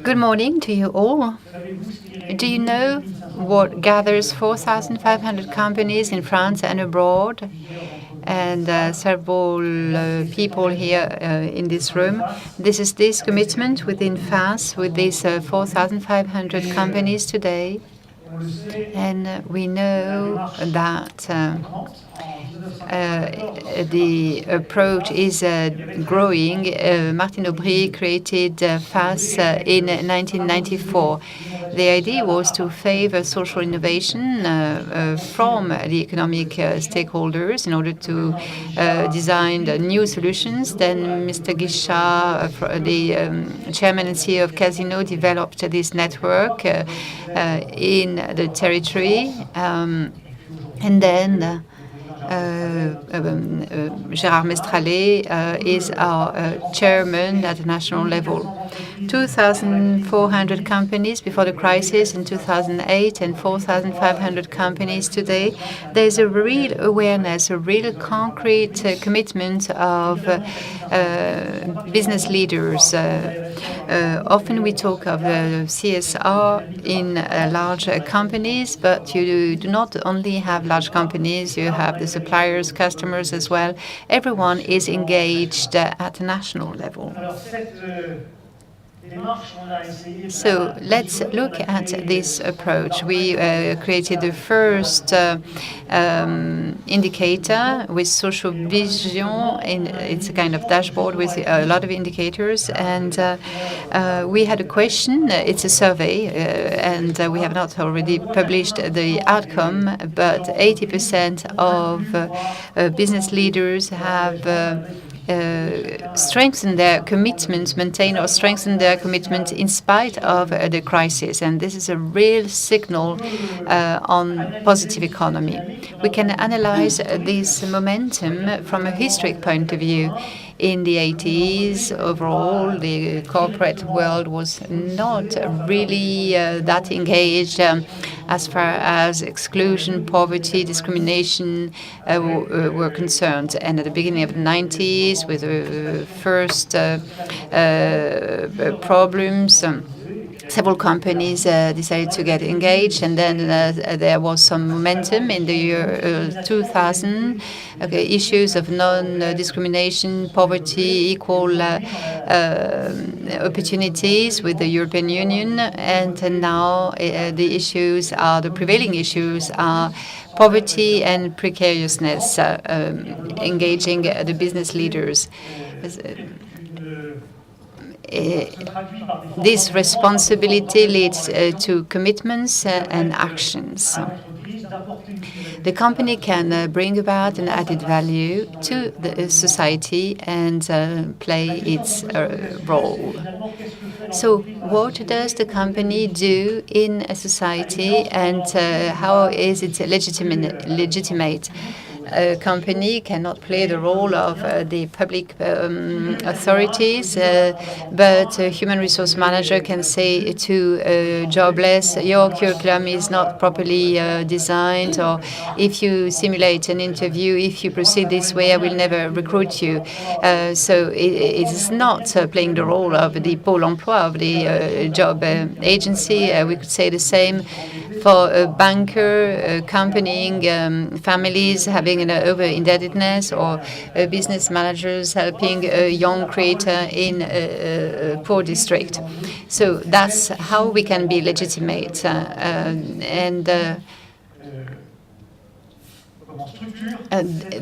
Good morning to you all. Do you know what gathers 4,500 companies in France and abroad? And several people here in this room. This is this commitment within France with these 4,500 companies today. And we know that the approach is growing. Martin Aubry created FAS in 1994. The idea was to favor social innovation from the economic stakeholders in order to design new solutions. Then Mr. Guichard, the chairman and CEO of Casino, developed this network in the territory. And then Gérard Mestralet is our chairman at the national level. 2,400 companies before the crisis in 2008 and 4,500 companies today. There's a real awareness, a real concrete commitment of business leaders. Often we talk of CSR in large companies, but you do not only have large companies, you have the suppliers, customers as well. Everyone is engaged at a national level. So let's look at this approach. We created the first indicator with social vision. It's a kind of dashboard with a lot of indicators. And we had a question. It's a survey, and we have not already published the outcome, but 80% of business leaders have strengthen their commitment, maintain or strengthen their commitment in spite of the crisis. And this is a real signal on positive economy. We can analyze this momentum from a historic point of view. In the 80s, overall, the corporate world was not really that engaged as far as exclusion, poverty, discrimination were concerned. And at the beginning of the 90s, with the first problems, several companies decided to get engaged, and then there was some momentum in the year 2000. Issues of non-discrimination, poverty, equal opportunities with the European Union, and now the prevailing issues are poverty and precariousness, engaging the business leaders. This responsibility leads to commitments and actions. The company can bring about an added value to the society and play its role. So what does the company do in a society, and how is it legitimate? A company cannot play the role of the public authorities, but a human resource manager can say to jobless, your curriculum is not properly designed, or if you simulate an interview, if you proceed this way, I will never recruit you. So it is not playing the role of the Pôle emploi, of the job agency. We could say the same for a banker accompanying families having an over-indebtedness, or business managers helping a young creator in a poor district. So that's how we can be legitimate.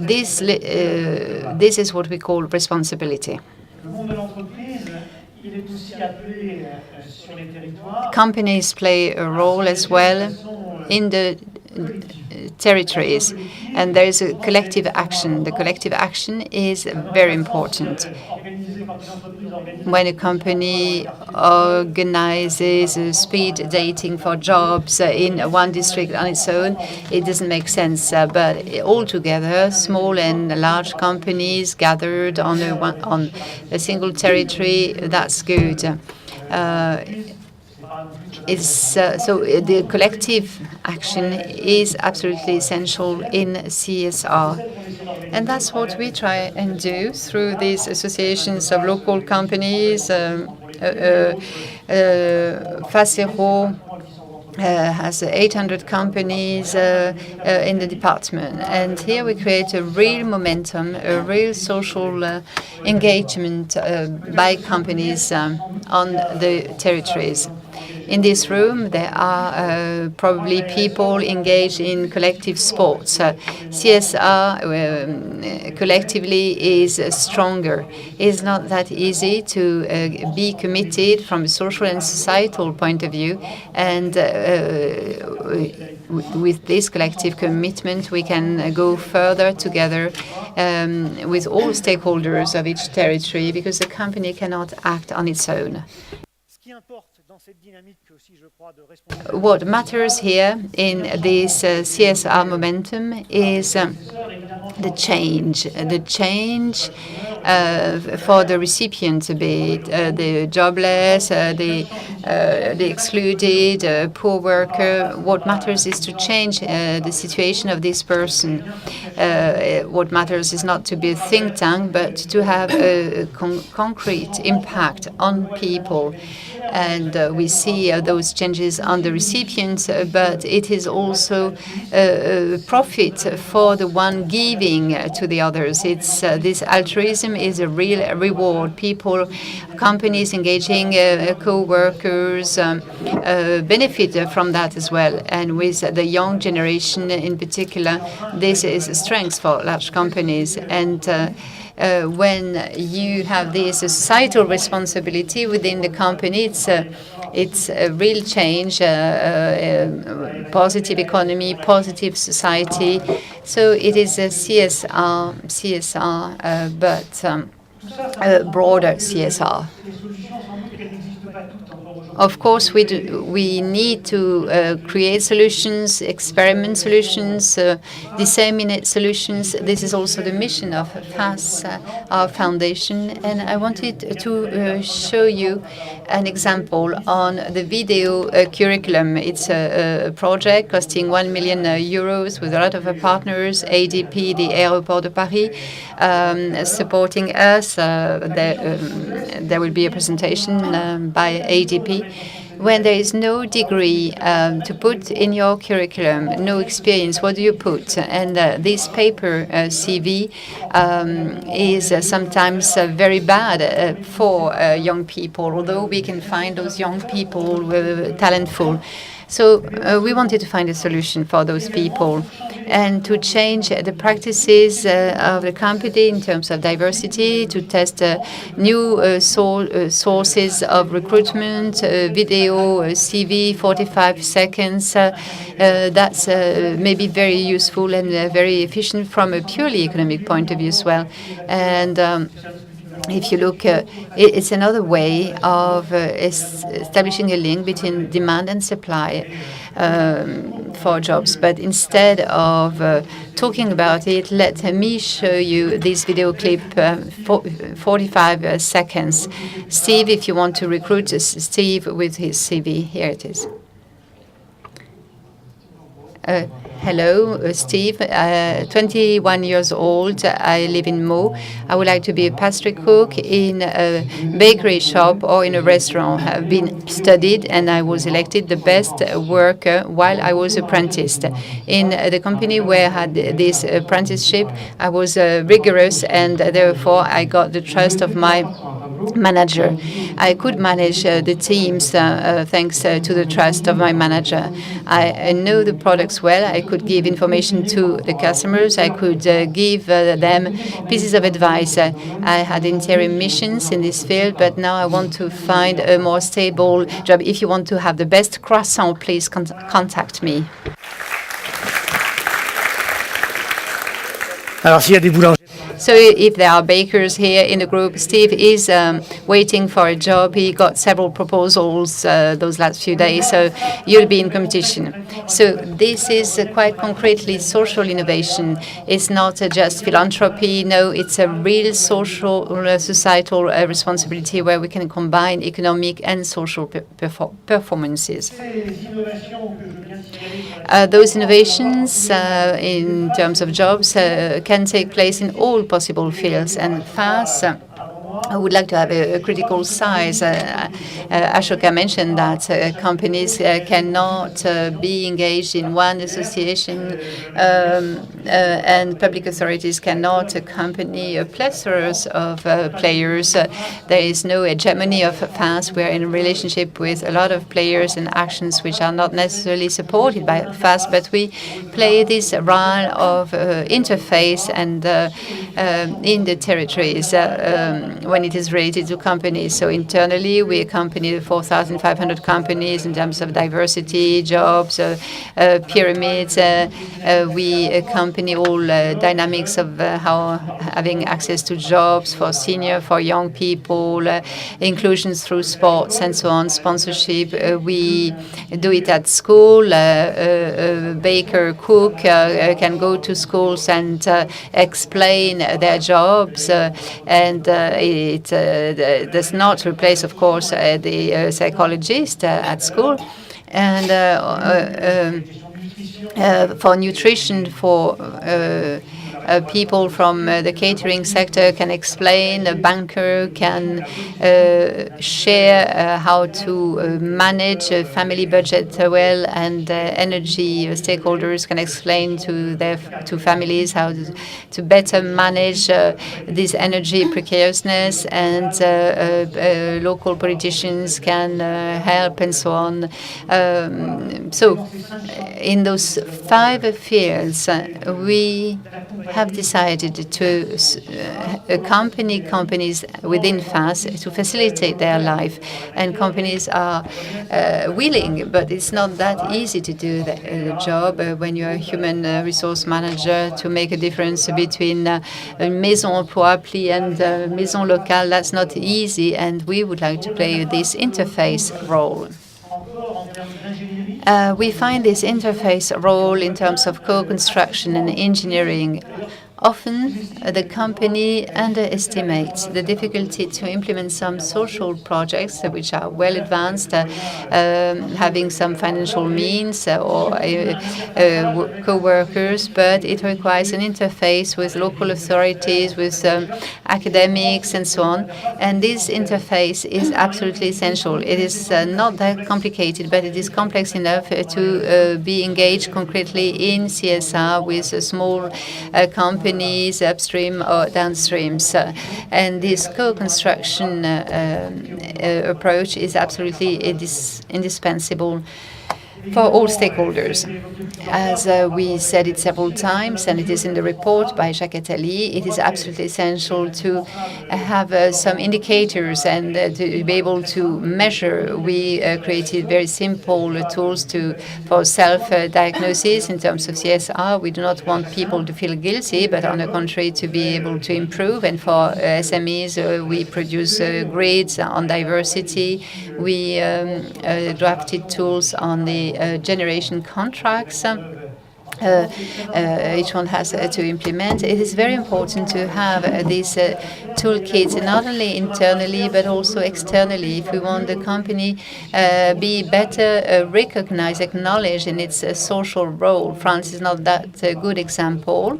This is what we call responsibility. Companies play a role as well in the territories, and there is a collective action. The collective action is very important. When a company organizes speed dating for jobs in one district on its own, it doesn't make sense. But altogether, small and large companies gathered on a single territory, that's good. So the collective action is absolutely essential in CSR. And that's what we try and do through these associations of local companies, Facero has 800 companies in the department. And here we create a real momentum, a real social engagement by companies on the territories. In this room, there are probably people engaged in collective sports. CSR collectively is stronger. It's not that easy to be committed from a social and societal point of view. And with this collective commitment, we can go further together with all stakeholders of each territory, because the company cannot act on its own. What matters here in this CSR momentum is the change for the recipients, be it the jobless, the excluded, poor worker. What matters is to change the situation of this person. What matters is not to be a think tank, but to have a concrete impact on people. And we see those changes on the recipients, but it is also a profit for the one giving to the others. It's this altruism is a real reward. People, companies engaging co-workers benefit from that as well. And with the young generation in particular, this is a strength for large companies. And when you have this societal responsibility within the company, it's a real change, positive economy, positive society. So it is a CSR, but a broader CSR. Of course, we need to create solutions, experiment solutions, disseminate solutions. This is also the mission of FAS, our foundation. And I wanted to show you an example on the video curriculum. It's a project costing 1 million euros with a lot of partners, ADP, the Aéroport de Paris, supporting us. There will be a presentation by ADP. When there is no degree to put in your curriculum, no experience, what do you put? And this paper CV is sometimes very bad for young people, although we can find those young people talentful. So we wanted to find a solution for those people and to change the practices of the company in terms of diversity, to test new sources of recruitment, video, CV, 45 seconds. That's maybe very useful and very efficient from a purely economic point of view as well. And if you look, it's another way of establishing a link between demand and supply for jobs. But instead of talking about it, let me show you this video clip, 45 seconds. Steve, if you want to recruit Steve with his CV, here it is. Hello, Steve. 21 years old. I live in Meaux. I would like to be a pastry cook in a bakery shop or in a restaurant. I've been studied and I was elected the best worker while I was apprenticed. In the company where I had this apprenticeship, I was rigorous and therefore I got the trust of my manager. I could manage the teams thanks to the trust of my manager. I know the products well. I could give information to the customers. I could give them pieces of advice. I had interim missions in this field, but now I want to find a more stable job. If you want to have the best croissant, please contact me. So if there are bakers here in the group, Steve is waiting for a job. He got several proposals those last few days, so you'll be in competition. So this is quite concretely social innovation. It's not just philanthropy. No, it's a real social, societal responsibility where we can combine economic and social performances. Those innovations in terms of jobs can take place in all possible fields, and FAS I would like to have a critical size. Ashoka mentioned that companies cannot be engaged in one association, and public authorities cannot accompany a plethora of players. There is no hegemony of FAS. We're in a relationship with a lot of players and actions which are not necessarily supported by FAS, but we play this role of interface and in the territories when it is related to companies. So internally, we accompany the 4,500 companies in terms of diversity, jobs, pyramids. We accompany all dynamics of how having access to jobs for senior, for young people, inclusions through sports and so on, sponsorship. We do it at school. Baker, cook can go to schools and explain their jobs, and it does not replace, of course, the psychologist at school. And for nutrition, for people from the catering sector can explain, a banker can share how to manage a family budget well, and energy stakeholders can explain to families how to better manage this energy precariousness, and local politicians can help and so on. So in those 5 fields, we have decided to accompany companies within FAS to facilitate their life. And companies are willing, but it's not that easy to do the job when you're a human resource manager, to make a difference between Maison Emploi Pli and Maison Locale. That's not easy, and we would like to play this interface role. We find this interface role in terms of co-construction and engineering. Often, the company underestimates the difficulty to implement some social projects which are well advanced, having some financial means or co-workers, but it requires an interface with local authorities, with academics, and so on. And this interface is absolutely essential. It is not that complicated, but it is complex enough to be engaged concretely in CSR with small companies, upstream or downstreams. And this co-construction approach is absolutely indispensable for all stakeholders. As we said it several times, and it is in the report by Jacques Attali, it is absolutely essential to have some indicators and to be able to measure. We created very simple tools for self-diagnosis in terms of CSR. We do not want people to feel guilty, but on the contrary, to be able to improve. And for SMEs, we produce grids on diversity. We drafted tools on the generation contracts. Each one has to implement. It is very important to have these toolkits, not only internally but also externally. If we want the company be better recognized, acknowledged in its social role, France is not that good example.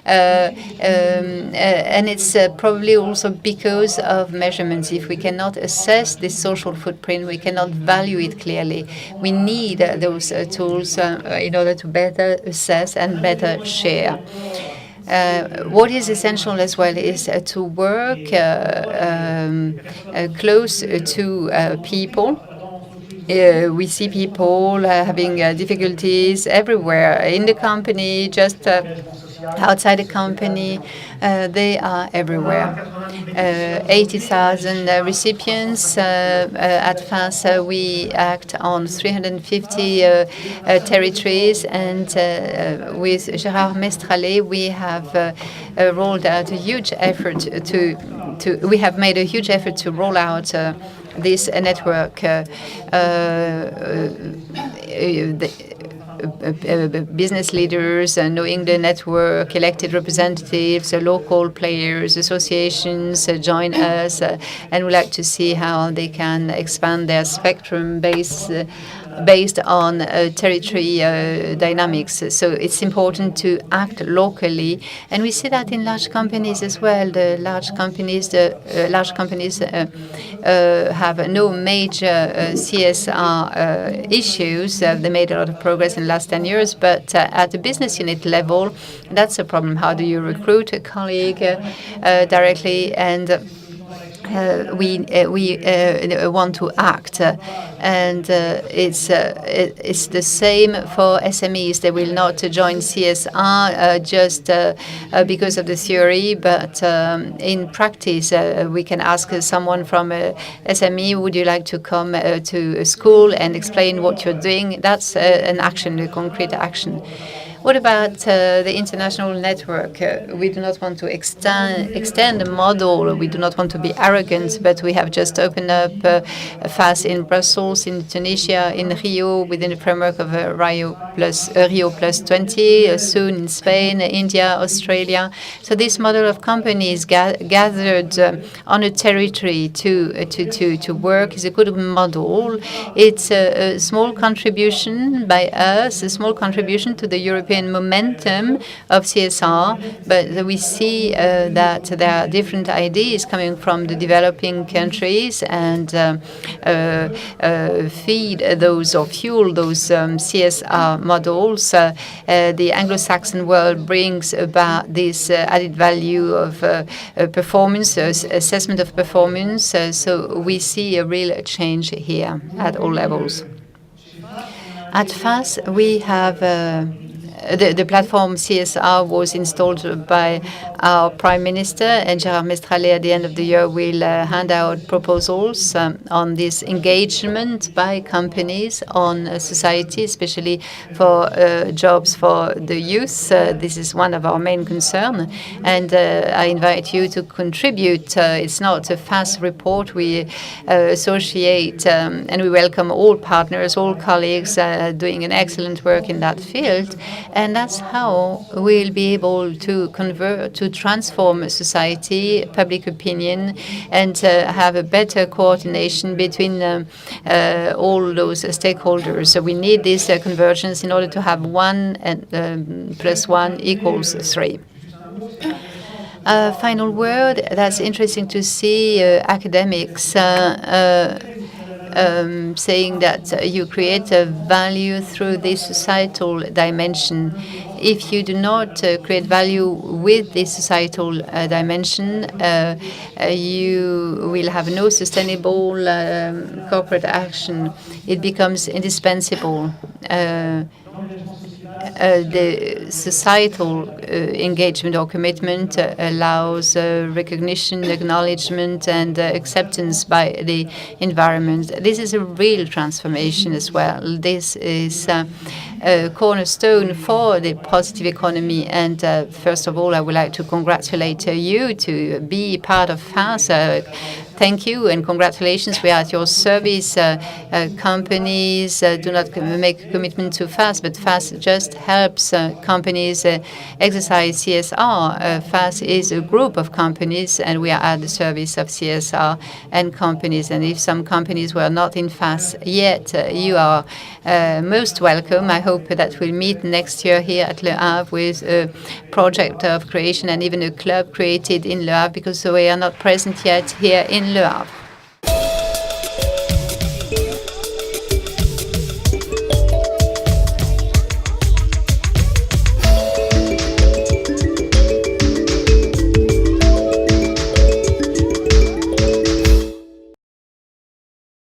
And it's probably also because of measurements. If we cannot assess this social footprint, we cannot value it clearly. We need those tools in order to better assess and better share. What is essential as well is to work close to people. We see people having difficulties everywhere, in the company, just outside the company. They are everywhere. 80,000 recipients at FAS. We act on 350 territories, and with Gérard Mestralet, we have rolled out a huge effort we have made a huge effort to roll out this network. Business leaders, knowing the network, elected representatives, local players, associations join us, and we like to see how they can expand their spectrum based based on territory dynamics. So it's important to act locally, and we see that in large companies as well. The large companies have no major CSR issues. They made a lot of progress in the last 10 years, but at the business unit level, that's a problem. How do you recruit a colleague directly? And we want to act, and it's the same for SMEs. They will not join CSR just because of the theory, but in practice, we can ask someone from SME, would you like to come to a school and explain what you're doing? That's an action, a concrete action. What about the international network? We do not want to extend the model. We do not want to be arrogant, but we have just opened up FAS in Brussels, in Tunisia, in Rio, within the framework of Rio Plus 20, soon in Spain, India, Australia. So this model of companies gathered on a territory to work is a good model. It's a small contribution by us, a small contribution to the European momentum of CSR, but we see that there are different ideas coming from the developing countries and feed those or fuel those CSR models. The Anglo-Saxon world brings about this added value of performance, assessment of performance. So we see a real change here at all levels. At FAS, we have the platform CSR was installed by our Prime Minister, and Gérard Mestralet at the end of the year will hand out proposals on this engagement by companies on society, especially for jobs for the youth. This is one of our main concerns, and I invite you to contribute. It's not a FAS report. We associate and we welcome all partners, all colleagues doing an excellent work in that field. And that's how we'll be able to transform society, public opinion, and have a better coordination between all those stakeholders. So we need this convergence in order to have 1 and plus 1 equals 3. Final word. That's interesting to see academics saying that you create a value through this societal dimension. If you do not create value with this societal dimension, you will have no sustainable corporate action. It becomes indispensable. The societal engagement or commitment allows recognition, acknowledgement, and acceptance by the environment. This is a real transformation as well. This is a cornerstone for the positive economy. And first of all, I would like to congratulate you to be part of FAS. Thank you and congratulations. We are at your service. Companies do not make a commitment to FAS, but FAS just helps companies exercise CSR. FAS is a group of companies, and we are at the service of CSR and companies. And if some companies were not in FAS yet, you are most welcome. I hope that we'll meet next year here at Le Havre with a project of creation and even a club created in Le Havre, because we are not present yet here in Le Havre.